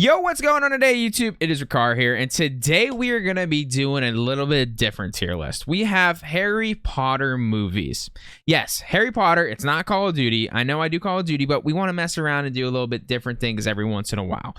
Yo, what's going on today, YouTube? It is Rikar here, and today we are going to be doing a little bit different tier list. We have Harry Potter movies. Yes, Harry Potter, it's not Call of Duty. I know I do Call of Duty, but we want to mess around and do a little bit different things every once in a while.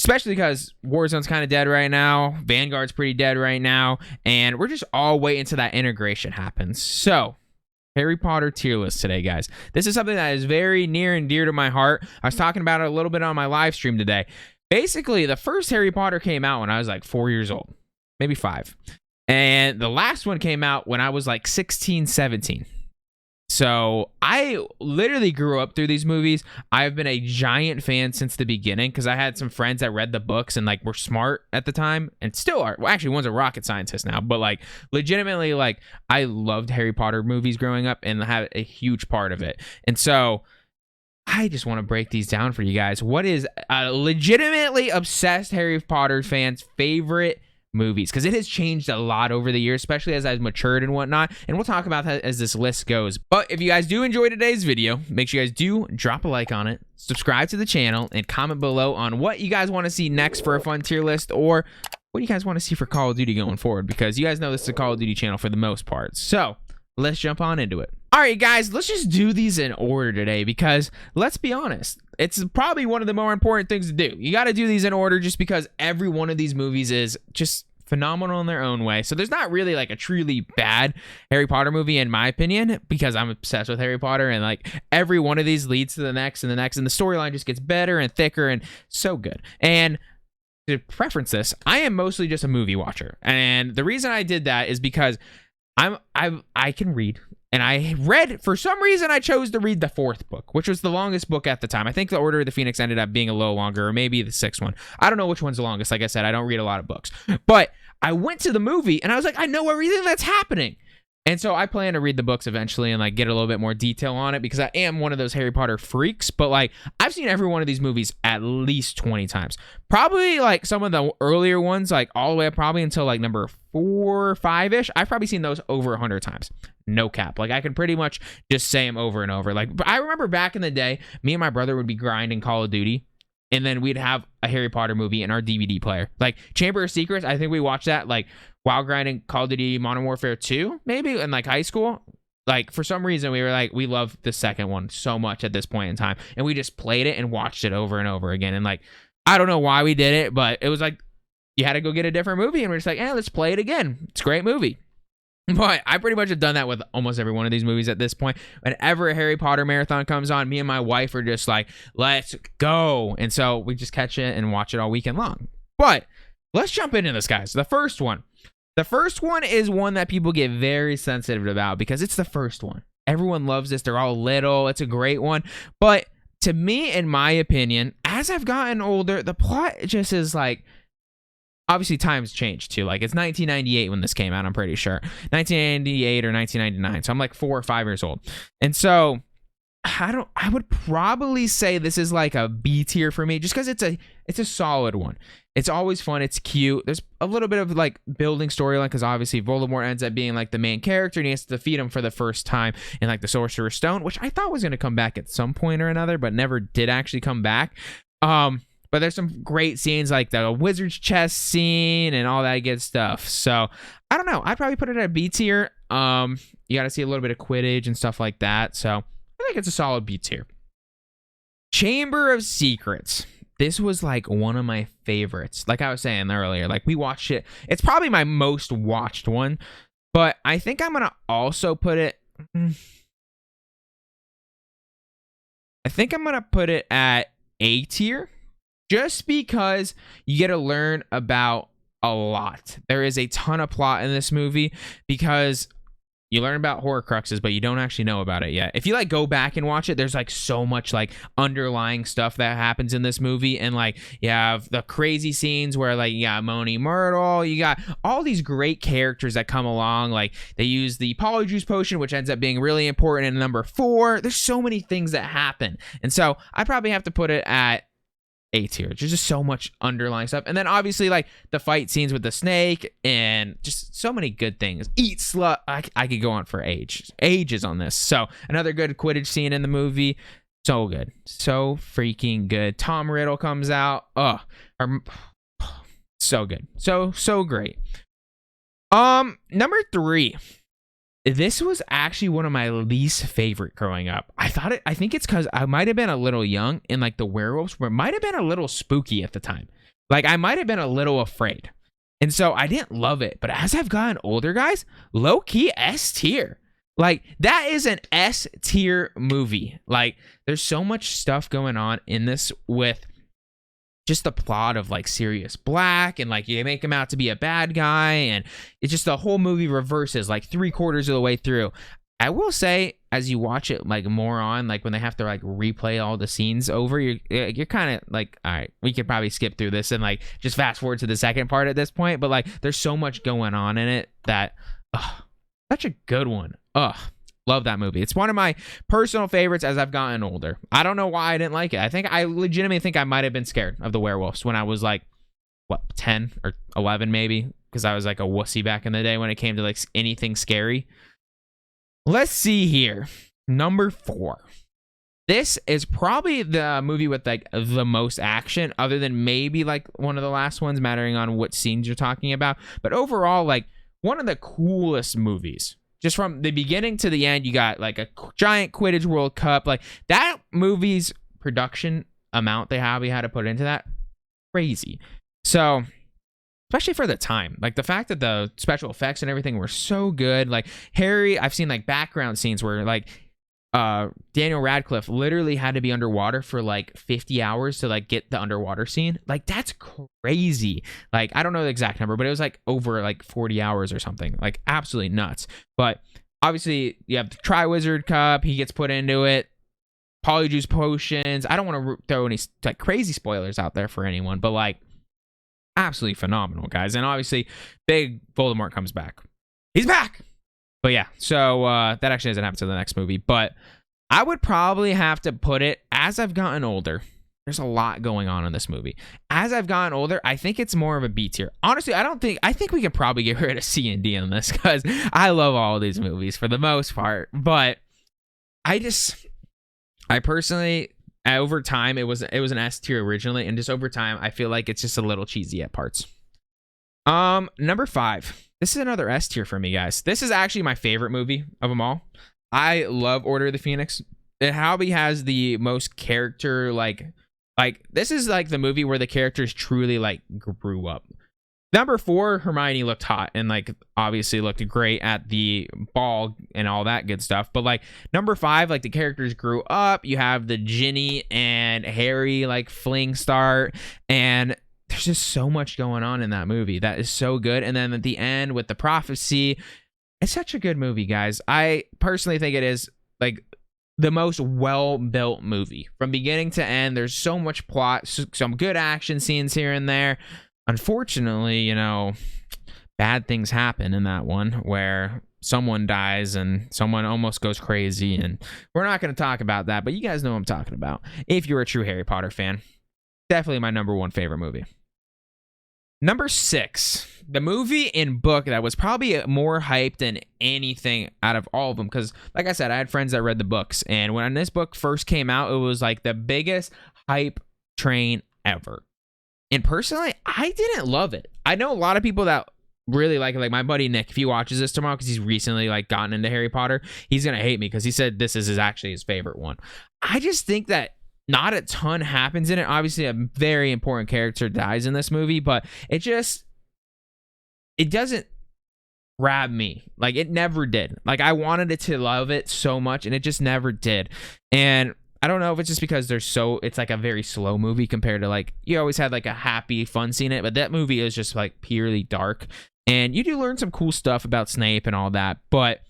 Especially because Warzone's kind of dead right now, Vanguard's pretty dead right now, and we're just all waiting until that integration happens. So, Harry Potter tier list today, guys. This is something that is very near and dear to my heart. I was talking about it a little bit on my live stream today. Basically, the first Harry Potter came out when I was like 4 years old, maybe 5. And the last one came out when I was like 16, 17. So I literally grew up through these movies. I've been a giant fan since the beginning because I had some friends that read the books and like were smart at the time and still are. Well, actually, one's a rocket scientist now, but like legitimately, like I loved Harry Potter movies growing up and had a huge part of it. And so I just want to break these down for you guys. What is a legitimately obsessed Harry Potter fans' favorite movies? Because it has changed a lot over the years, especially as I've matured and whatnot. And we'll talk about that as this list goes. But if you guys do enjoy today's video, make sure you guys do drop a like on it, subscribe to the channel, and comment below on what you guys want to see next for a fun tier list, or what do you guys want to see for Call of Duty going forward? Because you guys know this is a Call of Duty channel for the most part. So let's jump on into it. All right, guys, let's just do these in order today because let's be honest, it's probably one of the more important things to do. You got to do these in order just because every one of these movies is just phenomenal in their own way. So there's not really like a truly bad Harry Potter movie in my opinion because I'm obsessed with Harry Potter and like every one of these leads to the next and the next and the storyline just gets better and thicker and so good. And to preference this, I am mostly just a movie watcher. And the reason I did that is because I can read. And I read, for some reason, I chose to read the 4th book, which was the longest book at the time. I think the Order of the Phoenix ended up being a little longer, or maybe the 6th one. I don't know which one's the longest. Like I said, I don't read a lot of books. But I went to the movie, and I was like, I know everything that's happening. And so I plan to read the books eventually and like get a little bit more detail on it because I am one of those Harry Potter freaks. But like I've seen every one of these movies at least 20 times. Probably like some of the earlier ones, like all the way up probably until like number 4 or 5-ish. I've probably seen those over 100 times. No cap. Like I can pretty much just say them over and over. Like I remember back in the day, me and my brother would be grinding Call of Duty. And then we'd have a Harry Potter movie in our DVD player. Like Chamber of Secrets, I think we watched that like while grinding Call of Duty Modern Warfare 2, maybe in like high school. Like for some reason we were like, we love the second one so much at this point in time. And we just played it and watched it over and over again. And like, I don't know why we did it, but it was like, you had to go get a different movie. And we're just like, let's play it again. It's a great movie. But I pretty much have done that with almost every one of these movies at this point. Whenever a Harry Potter marathon comes on, me and my wife are just like, let's go. And so we just catch it and watch it all weekend long. But let's jump into this, guys. The first one. The first one is one that people get very sensitive about because it's the first one. Everyone loves this. They're all little. It's a great one. But to me, in my opinion, as I've gotten older, the plot just is like, obviously times changed too. Like it's 1998 when this came out, I'm pretty sure. 1998 or 1999. So I'm like 4 or 5 years old. And so I would probably say this is like a B tier for me just because it's a solid one. It's always fun. It's cute. There's a little bit of like building storyline because obviously Voldemort ends up being like the main character and he has to defeat him for the first time in like the Sorcerer's Stone, which I thought was going to come back at some point or another, but never did actually come back. But there's some great scenes like the wizard's chest scene and all that good stuff. So I don't know. I'd probably put it at a B tier. You got to see a little bit of Quidditch and stuff like that. So I think it's a solid B tier. Chamber of Secrets. This was like one of my favorites. Like I was saying earlier, like we watched it. It's probably my most watched one. But I think I'm going to also put it... I think I'm going to put it at A tier. Just because you get to learn about a lot. There is a ton of plot in this movie because you learn about Horcruxes, but you don't actually know about it yet. If you like go back and watch it, there's like so much like underlying stuff that happens in this movie. And like you have the crazy scenes where like you got Moaning Myrtle, you got all these great characters that come along. Like they use the Polyjuice potion, which ends up being really important in number 4. There's so many things that happen. And so I probably have to put it at A tier. There's just so much underlying stuff. And then obviously like the fight scenes with the snake and just so many good things. Eat slut. I could go on for ages on this. So another good Quidditch scene in the movie. So good. So freaking good. Tom Riddle comes out. Are are so good. So great. Number 3. This was actually one of my least favorite growing up. I think it's because I might have been a little young and like the werewolves might have been a little spooky at the time. Like I might have been a little afraid. And so I didn't love it. But as I've gotten older, guys, low key S tier. Like that is an S tier movie. Like there's so much stuff going on in this with just the plot of like Sirius Black and like you make him out to be a bad guy and it's just the whole movie reverses like 3/4 of the way through. I will say as you watch it like more on like when they have to like replay all the scenes over, you're kind of like, all right, we could probably skip through this and like just fast forward to the second part at this point. But like there's so much going on in it that such a good one. Love that movie. It's one of my personal favorites as I've gotten older. I don't know why I didn't like it. I legitimately think I might have been scared of the werewolves when I was like, 10 or 11 maybe, because I was like a wussy back in the day when it came to like anything scary. Let's see here. Number 4. This is probably the movie with like the most action, other than maybe like one of the last ones, mattering on what scenes you're talking about. But overall, like one of the coolest movies. Just from the beginning to the end, you got like a giant Quidditch World Cup. Like that movie's production amount we had to put into that, crazy. So, especially for the time, like the fact that the special effects and everything were so good. Like Harry, I've seen like background scenes where like Daniel Radcliffe literally had to be underwater for like 50 hours to like get the underwater scene. Like that's crazy. Like I don't know the exact number, but it was like over like 40 hours or something. Like absolutely nuts. But obviously you have the Triwizard Cup. He gets put into it. Polyjuice potions. I don't want to throw any like crazy spoilers out there for anyone, but like absolutely phenomenal, guys. And obviously big Voldemort comes back. He's back. But yeah, so that actually doesn't happen to the next movie. But I would probably have to put it, as I've gotten older, there's a lot going on in this movie. As I've gotten older, I think it's more of a B tier. Honestly, I think we could probably get rid of C and D on this because I love all of these movies for the most part. But I personally, over time, it was an S tier originally. And just over time, I feel like it's just a little cheesy at parts. Number 5. This is another S tier for me, guys. This is actually my favorite movie of them all. I love Order of the Phoenix. It probably has the most character, like this is like the movie where the characters truly like grew up. Number 4, Hermione looked hot and like obviously looked great at the ball and all that good stuff. But like number 5, like the characters grew up. You have the Ginny and Harry like fling start, and there's just so much going on in that movie that is so good. And then at the end with the prophecy, it's such a good movie, guys. I personally think it is like the most well-built movie from beginning to end. There's so much plot, some good action scenes here and there. Unfortunately, you know, bad things happen in that one where someone dies and someone almost goes crazy. And we're not going to talk about that, but you guys know what I'm talking about. If you're a true Harry Potter fan, definitely my number 1 favorite movie. Number 6, the movie and book that was probably more hyped than anything out of all of them. Because, like I said, I had friends that read the books. And when this book first came out, it was like the biggest hype train ever. And personally, I didn't love it. I know a lot of people that really like it. Like my buddy Nick, if he watches this tomorrow, because he's recently like gotten into Harry Potter, he's going to hate me because he said this is actually his favorite one. I just think that not a ton happens in it. Obviously, a very important character dies in this movie, but it doesn't grab me. Like, it never did. Like, I wanted it to love it so much, and it just never did. And I don't know if it's just because it's like a very slow movie compared to like, you always had like a happy, fun scene in it, but that movie is just like purely dark. And you do learn some cool stuff about Snape and all that, but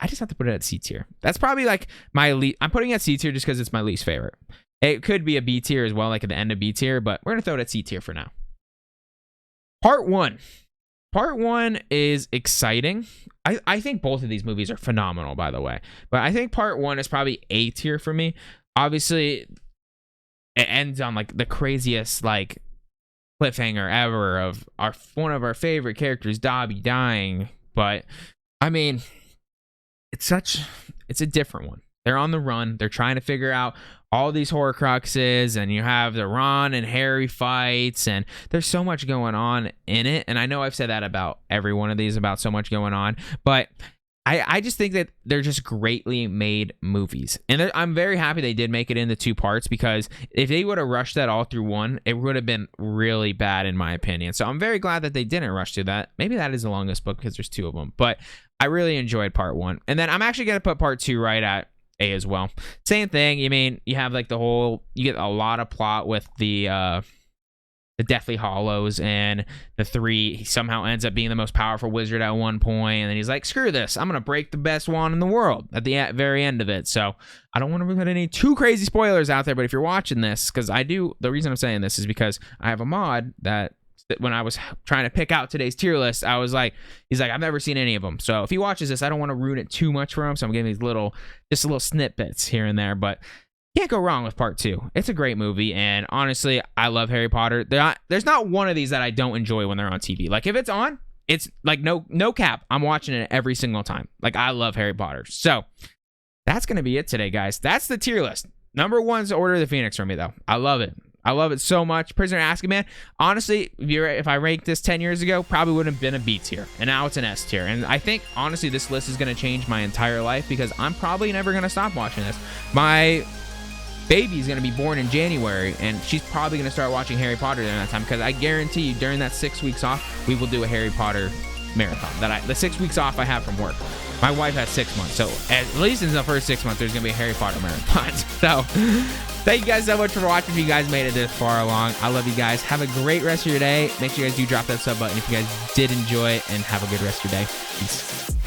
I just have to put it at C tier. That's probably like I'm putting it at C tier just because it's my least favorite. It could be a B tier as well, like at the end of B tier, but we're going to throw it at C tier for now. Part 1. Part 1 is exciting. I think both of these movies are phenomenal, by the way. But I think Part 1 is probably A tier for me. Obviously, it ends on like the craziest like cliffhanger ever of one of our favorite characters, Dobby, dying. But I mean, it's a different one. They're on the run. They're trying to figure out all these Horcruxes, and you have the Ron and Harry fights, and there's so much going on in it. And I know I've said that about every one of these, about so much going on, but I just think that they're just greatly made movies. And I'm very happy they did make it into 2 parts, because if they would have rushed that all through one, it would have been really bad in my opinion. So I'm very glad that they didn't rush through that. Maybe that is the longest book because there's 2 of them, but I really enjoyed part 1. And then I'm actually going to put part 2 right at A as well. Same thing. You mean, you have like you get a lot of plot with the Deathly Hallows, and the 3, he somehow ends up being the most powerful wizard at one point, and then he's like, screw this, I'm gonna break the best wand in the world at the very end of it. So I don't want to put any too crazy spoilers out there, but if you're watching this, because the reason I'm saying this is because I have a mod that when I was trying to pick out today's tier list, I was like, he's like, I've never seen any of them, so if he watches this, I don't want to ruin it too much for him, so I'm giving these little snippets here and there. But can't go wrong with part 2. It's a great movie, and honestly, I love Harry Potter. There's not one of these that I don't enjoy when they're on TV. Like, if it's on, it's like no cap, I'm watching it every single time. Like, I love Harry Potter. So that's gonna be it today, guys. That's the tier list. Number 1's Order of the Phoenix for me, though. I love it. I love it so much. Prisoner of Azkaban, honestly, if I ranked this 10 years ago, probably wouldn't have been a B tier, and now it's an S tier. And I think, honestly, this list is going to change my entire life, because I'm probably never going to stop watching this. My baby's going to be born in January, and she's probably going to start watching Harry Potter during that time, because I guarantee you during that 6 weeks off, we will do a Harry Potter marathon. The 6 weeks off I have from work. My wife has 6 months, so at least in the first 6 months, there's going to be a Harry Potter marathon. So thank you guys so much for watching. If you guys made it this far along, I love you guys. Have a great rest of your day. Make sure you guys do drop that sub button if you guys did enjoy it, and have a good rest of your day. Peace.